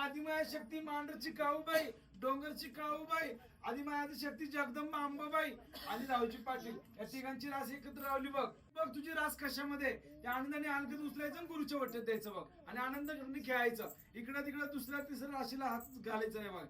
आदिमाया शक्ती मांडरची काऊबाई, डोंगरची काऊबाई, आदिमायाची शक्ती जगदंबा अंबाबाई आणि रावची पाटील या तिघांची रास एकत्र लावली बघ. बघ तुझी रास कशामध्ये, त्या आनंदाने अलगद उचलायचं आणि गुरुच्या वट्यात द्यायचं बघ आणि आनंद खेळायचं. इकडं तिकडं दुसऱ्या तिसऱ्या राशीला हात घालायचा नाही बघ.